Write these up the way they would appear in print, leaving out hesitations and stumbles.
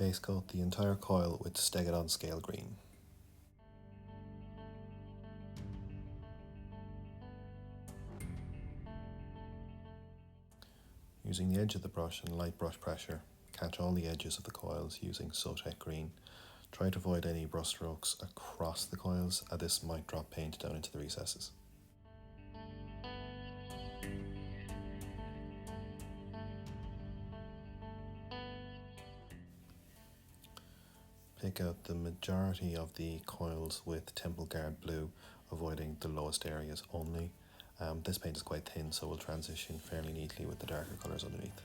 base coat the entire coil with Stegadon Scale Green. Using the edge of the brush and light brush pressure, catch all the edges of the coils using Sotek Green. Try to avoid any brush strokes across the coils, as this might drop paint down into the recesses. Pick out the majority of the coils with Temple Guard Blue, avoiding the lowest areas only. This paint is quite thin, so we'll transition fairly neatly with the darker colours underneath.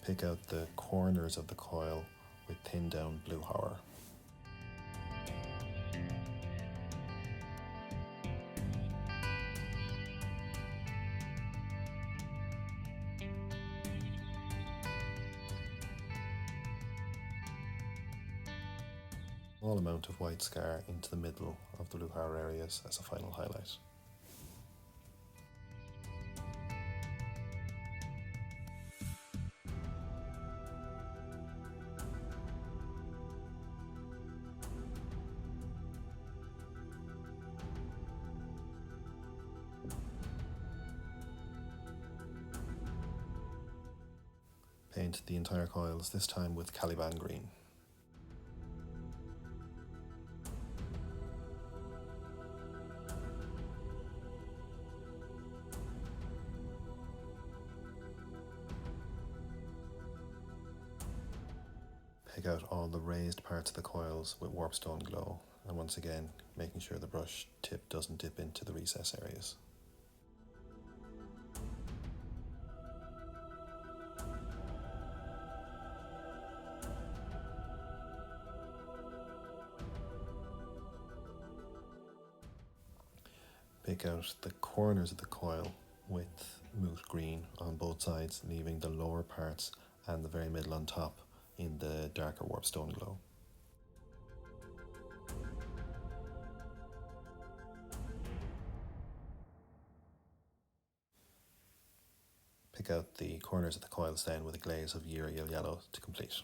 Pick out the corners of the coil with thinned down blue horror. Small amount of white scar into the middle of the blue horror areas as a final highlight. Paint the entire coils, this time with Caliban Green. Pick out all the raised parts of the coils with Warpstone Glow, and once again making sure the brush tip doesn't dip into the recess areas. Pick out the corners of the coil with Moot Green on both sides, leaving the lower parts and the very middle on top in the darker Warpstone Glow. Pick out the corners of the coils then with a glaze of Yriel Yellow to complete.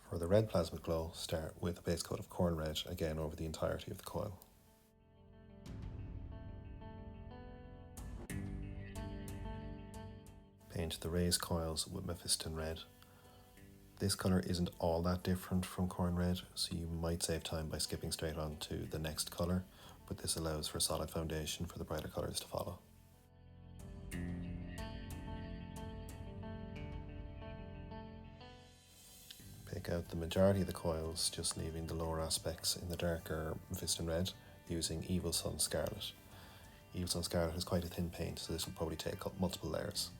For the red plasma glow, start with a base coat of Khorne Red, again over the entirety of the coil. Paint the raised coils with Mephiston Red. This colour isn't all that different from Khorne Red, so you might save time by skipping straight on to the next colour, but this allows for a solid foundation for the brighter colours to follow. Pick out the majority of the coils, just leaving the lower aspects in the darker Mephiston Red using Evil Sunz Scarlet. Evil Sunz Scarlet is quite a thin paint, so this will probably take up multiple layers.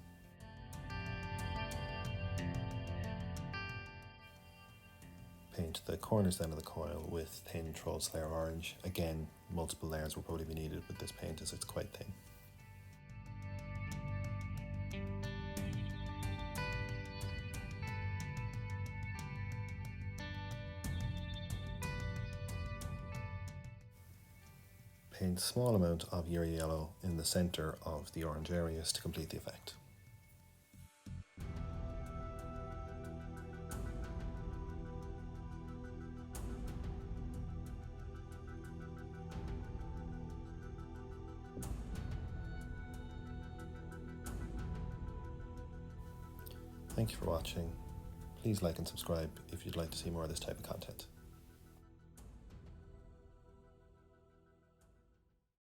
Paint the corners then of the coil with thin Troll Slayer Orange. Again, multiple layers will probably be needed with this paint as it's quite thin. Paint a small amount of Yriel Yellow in the centre of the orange areas to complete the effect. Thank you for watching. Please like and subscribe if you'd like to see more of this type of content.